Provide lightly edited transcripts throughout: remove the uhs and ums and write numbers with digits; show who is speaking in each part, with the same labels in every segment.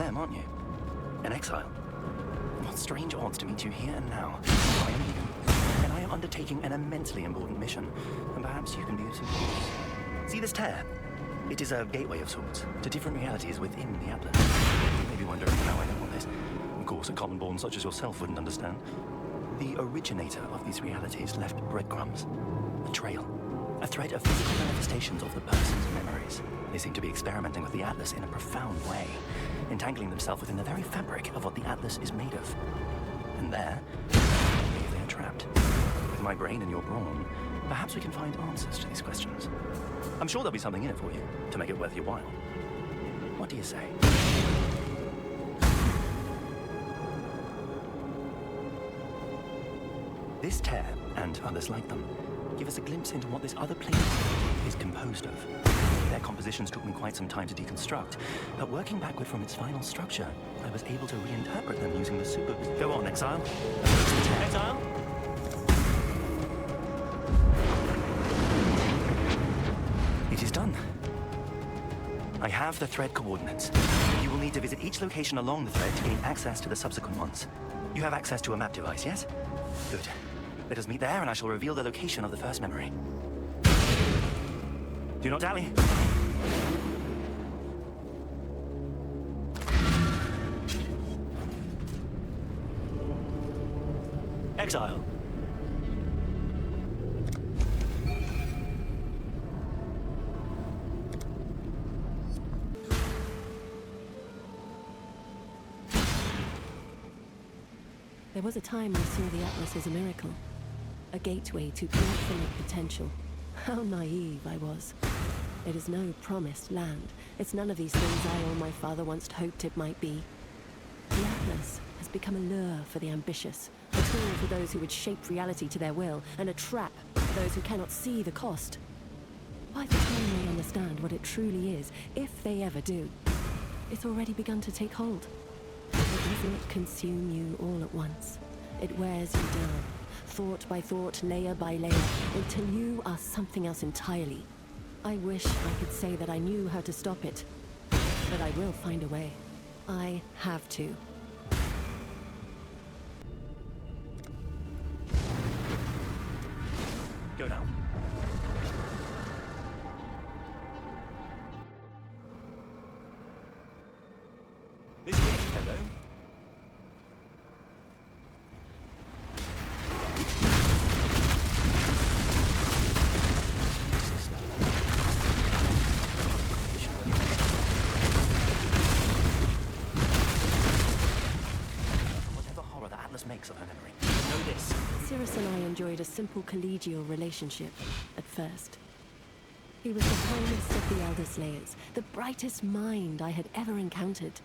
Speaker 1: them, aren't you? An exile. What strange odds to meet you here and now. I am you, and I am undertaking an immensely important mission, and perhaps you can be of some use. See this tear? It is a gateway of sorts to different realities within the Atlas. You may be wondering how I know all this. Of course, a common-born such as yourself wouldn't understand. The originator of these realities left breadcrumbs, a trail, a thread of physical manifestations of the person's memories. They seem to be experimenting with the Atlas in a profound way, entangling themselves within the very fabric of what the Atlas is made of. And there, I believe they are trapped. With my brain and your brawn, perhaps we can find answers to these questions. I'm sure there'll be something in it for you, to make it worth your while. What do you say? This tear, and others like them, give us a glimpse into what this other plane is composed of. Their compositions took me quite some time to deconstruct, but working backward from its final structure, I was able to reinterpret them using the super... Go on, Exile. Exile? It is done. I have the thread coordinates. You will need to visit each location along the thread to gain access to the subsequent ones. You have access to a map device, yes? Good. Let us meet there, and I shall reveal the location of the first memory. Do not dally. Exile.
Speaker 2: There was a time I saw the Atlas as a miracle. A gateway to infinite potential. How naive I was. It is no promised land. It's none of these things I or my father once hoped it might be. The Atlas has become a lure for the ambitious, a tool for those who would shape reality to their will, and a trap for those who cannot see the cost. By the time they understand what it truly is, if they ever do, it's already begun to take hold. It doesn't consume you all at once. It wears you down, thought by thought, layer by layer, until you are something else entirely. I wish I could say that I knew how to stop it, but I will find a way. I have to.
Speaker 1: Go now. This is hello. Whatever horror the Atlas makes of her memory. Know this.
Speaker 2: Cirrus and I enjoyed a simple collegial relationship at first. He was the finest of the Elder Slayers, the brightest mind I had ever encountered.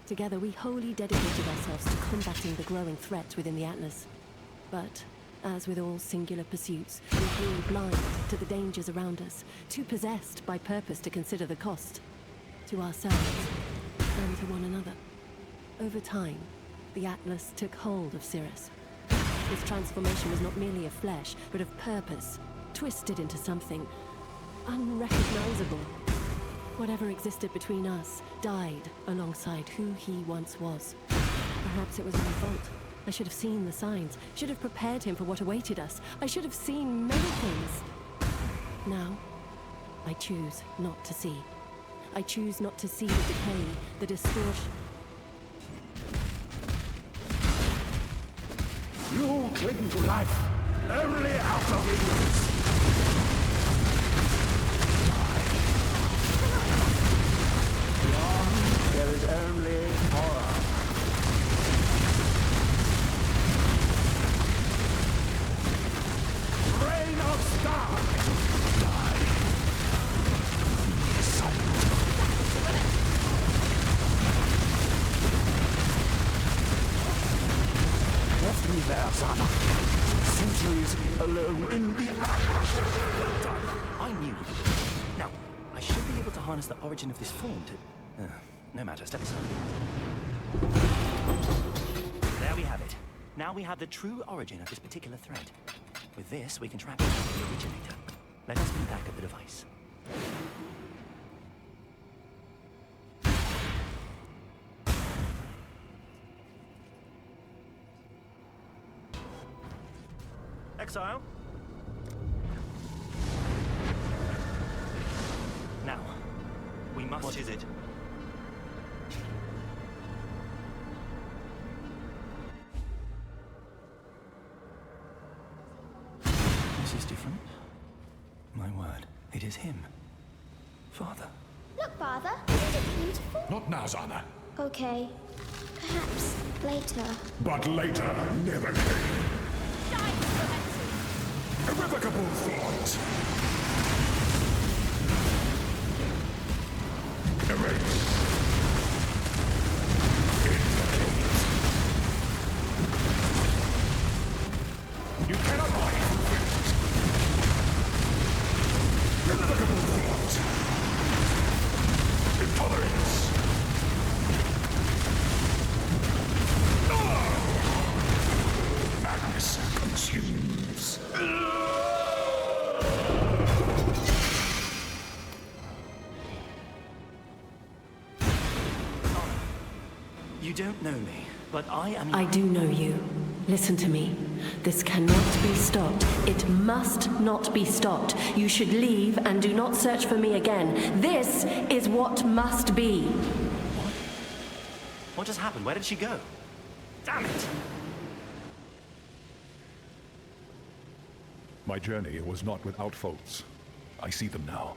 Speaker 2: Together we wholly dedicated ourselves to combating the growing threat within the Atlas. But, as with all singular pursuits, we grew blind to the dangers around us, too possessed by purpose to consider the cost. To ourselves, and to one another. Over time, the Atlas took hold of Cirrus. His transformation was not merely of flesh, but of purpose, twisted into something unrecognizable. Whatever existed between us died alongside who he once was. Perhaps it was my fault. I should have seen the signs, should have prepared him for what awaited us. I should have seen many things. Now, I choose not to see. I choose not to see the decay, the distortion.
Speaker 3: You cling to life only out of ignorance. Beyond, there is only horror. Rain of stars! Die. Left me there, son. Centuries alone in the
Speaker 1: Well done. I knew you. Now, I should be able to harness the origin of this form to... no matter, step aside. There we have it. Now we have the true origin of this particular thread. With this, we can track down the originator. Let us be back at the device. Exile. Now, we must...
Speaker 4: What is it?
Speaker 1: This is different. My word, it is him. Father.
Speaker 5: Look, Father, isn't it beautiful?
Speaker 6: Not now, Zana.
Speaker 5: Okay, perhaps later.
Speaker 6: But later never came. Irrevocable thought. Erase. Indicate. You cannot hide from fate. Irrevocable thought. Intolerance. Madness consumes.
Speaker 1: You don't know me, but I am...
Speaker 2: I do know you. Listen to me. This cannot be stopped. It must not be stopped. You should leave and do not search for me again. This is what must be.
Speaker 1: What just happened? Where did she go? Damn it!
Speaker 6: My journey was not without faults. I see them now.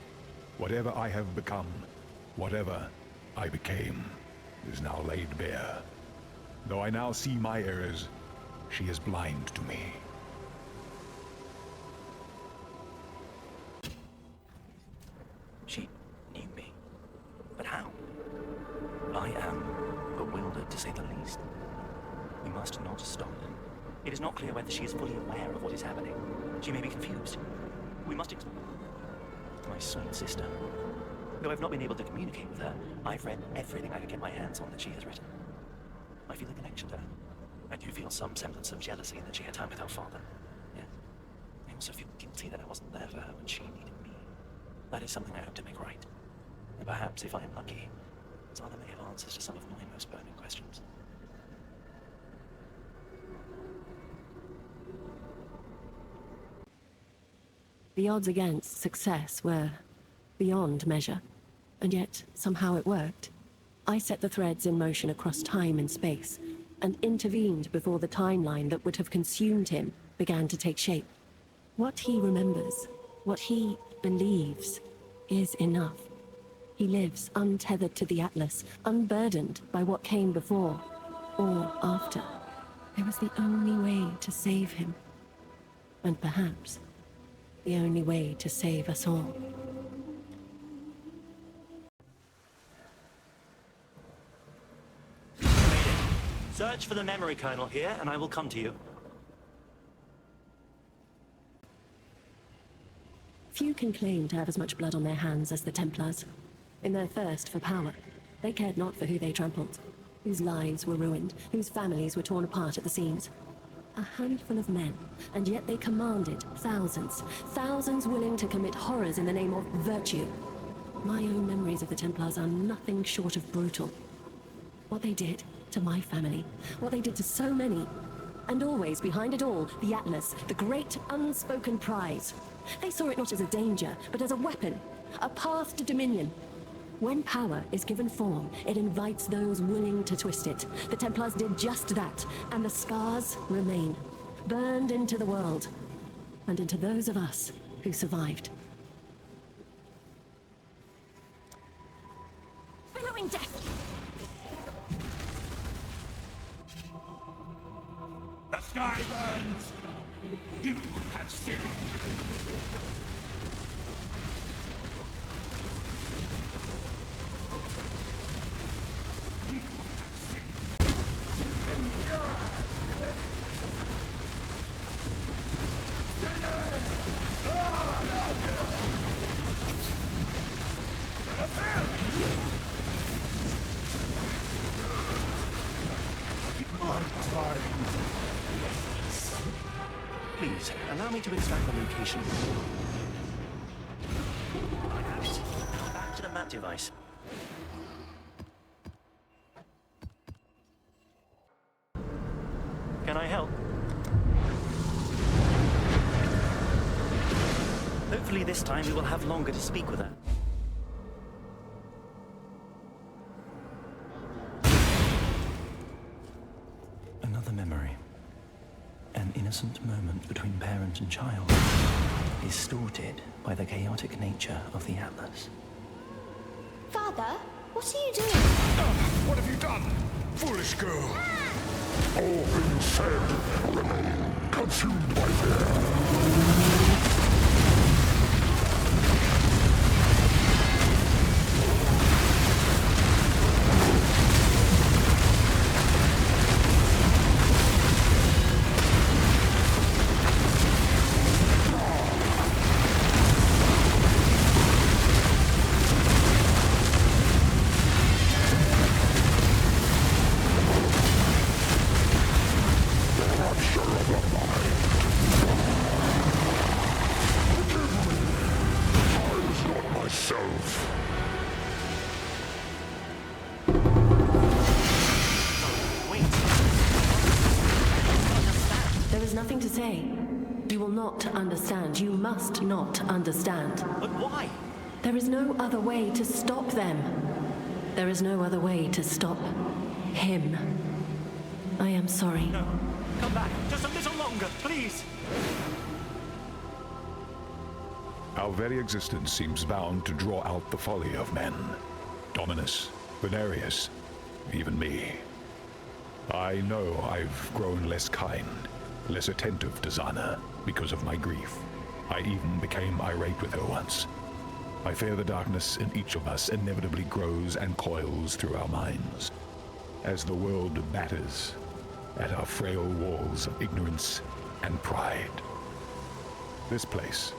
Speaker 6: Whatever I have become, whatever I became, is now laid bare. Though I now see my errors, she is blind to me.
Speaker 1: She knew me. But how? I am bewildered, to say the least. We must not stop. It is not clear whether she is fully aware of what is happening. She may be confused. We must My sweet sister. Though I've not been able to communicate with her, I've read everything I could get my hands on that she has written. I feel a connection to her. I do feel some semblance of jealousy that she had time with her father. Yes. I also feel guilty that I wasn't there for her when she needed me. That is something I hope to make right. And perhaps, if I am lucky, Zana may have answers to some of my most burning questions.
Speaker 2: The odds against success were beyond measure, and yet somehow it worked. I set the threads in motion across time and space, and intervened before the timeline that would have consumed him began to take shape. What he remembers, what he believes, is enough. He lives untethered to the Atlas, unburdened by what came before or after. It was the only way to save him, and perhaps the only way to save us all.
Speaker 1: Search for the memory kernel here, and I will come to you.
Speaker 2: Few can claim to have as much blood on their hands as the Templars. In their thirst for power, they cared not for who they trampled, whose lives were ruined, whose families were torn apart at the seams. A handful of men, and yet they commanded thousands, thousands willing to commit horrors in the name of virtue. My own memories of the Templars are nothing short of brutal. What they did to my family, what they did to so many, and always behind it all, the Atlas, the great unspoken prize. They saw it not as a danger, but as a weapon, a path to dominion. When power is given form, it invites those willing to twist it. The Templars did just that, and the scars remain, burned into the world, and into those of us who survived. Billowing death!
Speaker 6: The sky burns! You have sinned!
Speaker 1: Please, allow me to extract the location. I have it. Back to the map device. Can I help? Hopefully this time we will have longer to speak with her. Another memory. An innocent moment between parent and child distorted by the chaotic nature of the Atlas.
Speaker 5: Father, what are you doing?
Speaker 6: What have you done? Foolish girl! All things said remain consumed by fear.
Speaker 2: Nothing to say. You will not understand. You must not understand.
Speaker 1: But why?
Speaker 2: There is no other way to stop them. There is no other way to stop him. I am sorry.
Speaker 1: No. Come back. Just a little longer, please.
Speaker 6: Our very existence seems bound to draw out the folly of men. Dominus, Venarius, even me. I know I've grown less kind, less attentive to Zana because of my grief. I even became irate with her once. I fear the darkness in each of us inevitably grows and coils through our minds, as the world batters at our frail walls of ignorance and pride. This place,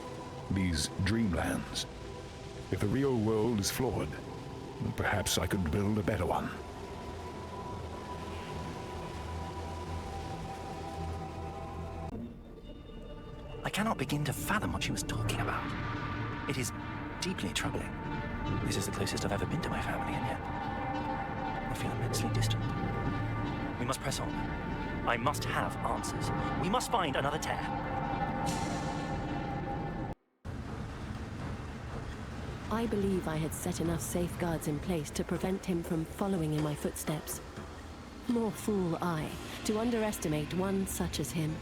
Speaker 6: these dreamlands, if the real world is flawed, perhaps I could build a better one.
Speaker 1: I cannot begin to fathom what she was talking about. It is deeply troubling. This is the closest I've ever been to my family, and yet I feel immensely distant. We must press on. I must have answers. We must find another tear.
Speaker 2: I believe I had set enough safeguards in place to prevent him from following in my footsteps. More fool I, to underestimate one such as him.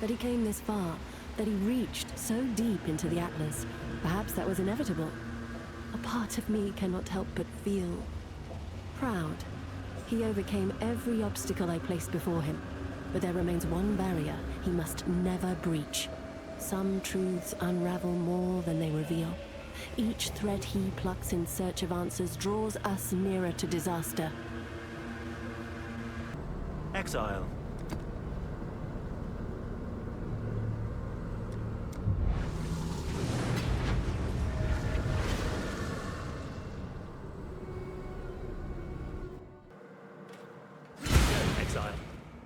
Speaker 2: That he came this far, that he reached so deep into the Atlas. Perhaps that was inevitable. A part of me cannot help but feel proud. He overcame every obstacle I placed before him. But there remains one barrier he must never breach. Some truths unravel more than they reveal. Each thread he plucks in search of answers draws us nearer to disaster.
Speaker 1: Exile. Exile.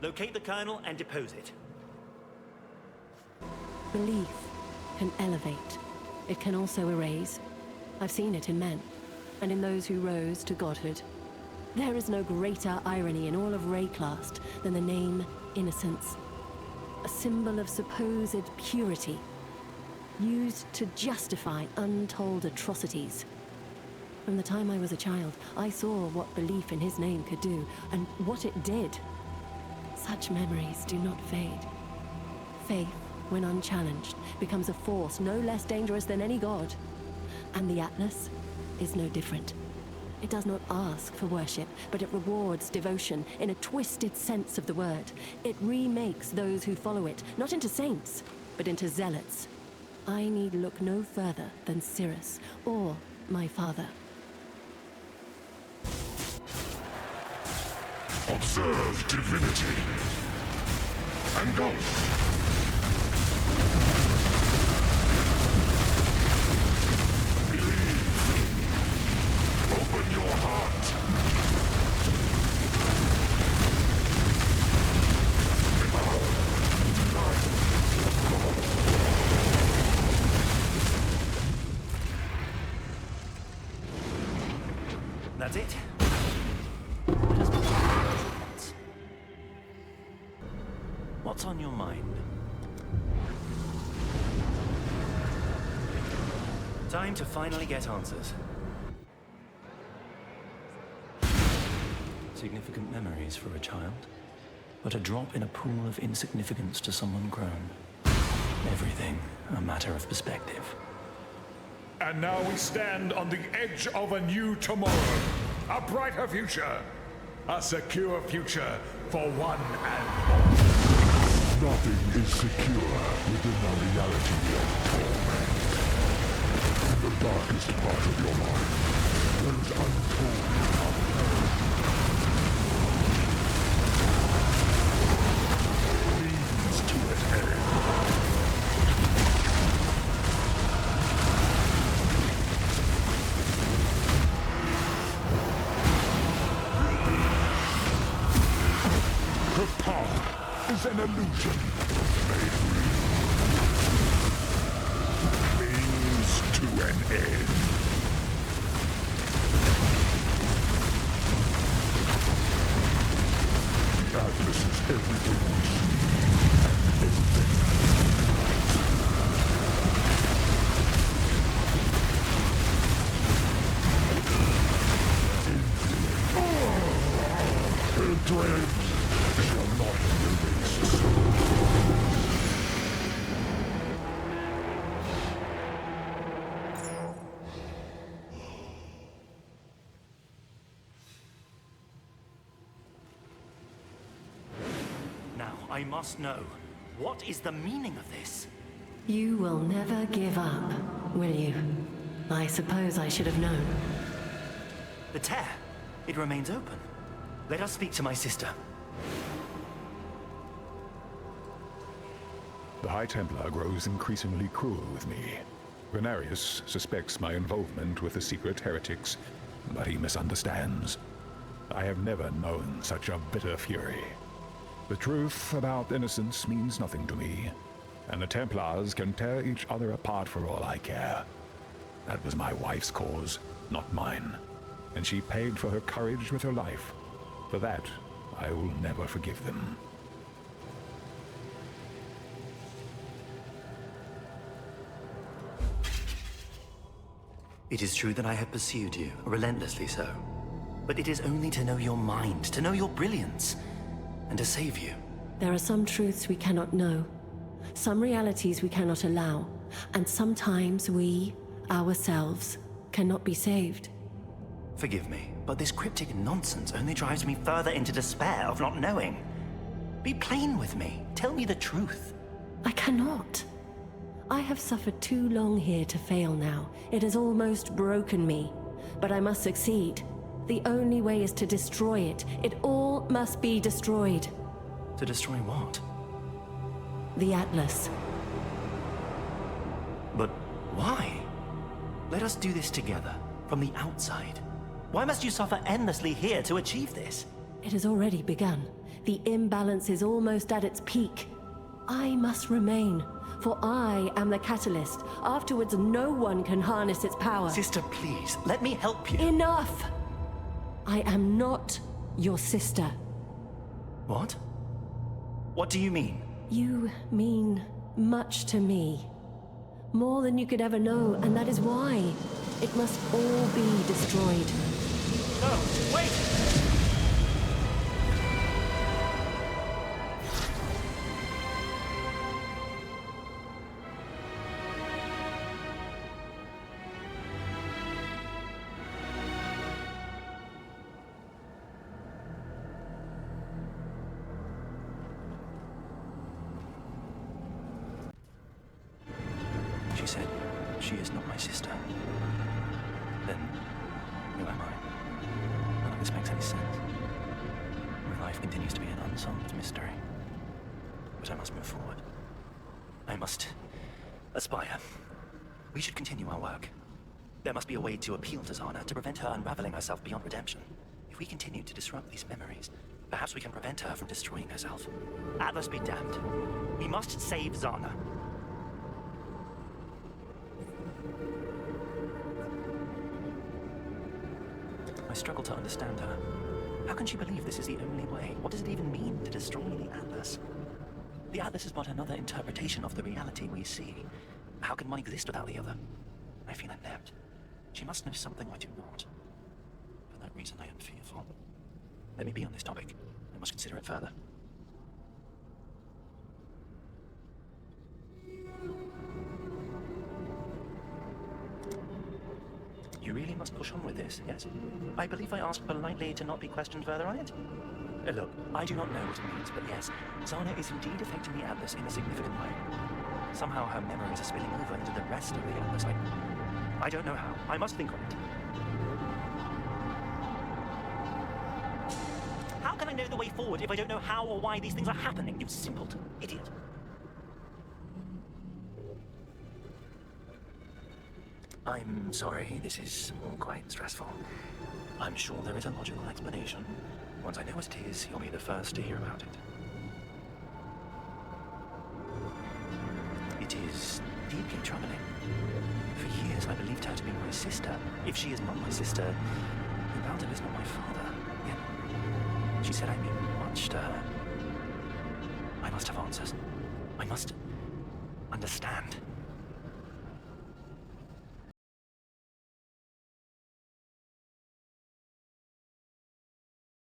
Speaker 1: Locate the Colonel and depose it.
Speaker 2: Belief can elevate. It can also erase. I've seen it in men, and in those who rose to godhood. There is no greater irony in all of Rayclast than the name Innocence. A symbol of supposed purity, used to justify untold atrocities. From the time I was a child, I saw what belief in his name could do, and what it did. Such memories do not fade. Faith, when unchallenged, becomes a force no less dangerous than any god. And the Atlas is no different. It does not ask for worship, but it rewards devotion in a twisted sense of the word. It remakes those who follow it, not into saints, but into zealots. I need look no further than Cirrus, or my father.
Speaker 6: Observe divinity. And go. Open your heart.
Speaker 1: That's it. Let us begin at once. What's on your mind? Time to finally get answers. Significant memories for a child, but a drop in a pool of insignificance to someone grown. Everything a matter of perspective.
Speaker 6: And now we stand on the edge of a new tomorrow. A brighter future. A secure future for one and all.
Speaker 4: Nothing is secure within the reality of torment. In the darkest part of your mind, there is untold power. Leads to an end. The path is an illusion made real. Means to an end. The Atlas is everything we see, and everything. Her dreams shall not be erased.
Speaker 1: Now, I must know. What is the meaning of this?
Speaker 2: You will never give up, will you? I suppose I should have known.
Speaker 1: The tear. It remains open. Let us speak to my sister.
Speaker 6: The High Templar grows increasingly cruel with me. Venarius suspects my involvement with the secret heretics, but he misunderstands. I have never known such a bitter fury. The truth about innocence means nothing to me, and the Templars can tear each other apart for all I care. That was my wife's cause, not mine, and she paid for her courage with her life. For that, I will never forgive them.
Speaker 1: It is true that I have pursued you, relentlessly so. But it is only to know your mind, to know your brilliance, and to save you.
Speaker 2: There are some truths we cannot know, some realities we cannot allow, and sometimes we, ourselves, cannot be saved.
Speaker 1: Forgive me, but this cryptic nonsense only drives me further into despair of not knowing. Be plain with me. Tell me the truth.
Speaker 2: I cannot. I have suffered too long here to fail now. It has almost broken me. But I must succeed. The only way is to destroy it. It all must be destroyed.
Speaker 1: To destroy what?
Speaker 2: The Atlas.
Speaker 1: But why? Let us do this together, from the outside. Why must you suffer endlessly here to achieve this?
Speaker 2: It has already begun. The imbalance is almost at its peak. I must remain, for I am the catalyst. Afterwards, no one can harness its power.
Speaker 1: Sister, please, let me help you.
Speaker 2: Enough! I am not your sister.
Speaker 1: What? What do you mean?
Speaker 2: You mean much to me. More than you could ever know, and that is why it must all be destroyed.
Speaker 1: No, wait! She said she is not my sister. Then, who am I? None of this makes any sense. My life continues to be an unsolved mystery. But I must move forward. I must aspire. We should continue our work. There must be a way to appeal to Zana, to prevent her unraveling herself beyond redemption. If we continue to disrupt these memories, perhaps we can prevent her from destroying herself. Atlas be damned. We must save Zana. I struggle to understand her. How can she believe this is the only way? What does it even mean to destroy the Atlas? The Atlas is but another interpretation of the reality we see. How can one exist without the other? I feel inept. She must know something I do not. For that reason, I am fearful. Let me be on this topic. I must consider it further. You really must push on with this, yes? I believe I asked politely to not be questioned further on it. Look, I do not know what it means, but yes, Zana is indeed affecting the Atlas in a significant way. Somehow her memories are spilling over into the rest of the Atlas. I don't know how. I must think on it. How can I know the way forward if I don't know how or why these things are happening, you simpleton idiot? I'm sorry, this is all quite stressful. I'm sure there is a logical explanation. Once I know what it is, you'll be the first to hear about it. It is deeply troubling. For years I believed her to be my sister. If she is not my sister, then Valdo is not my father. Yet she said I mean much to her. I must have answers. I must understand.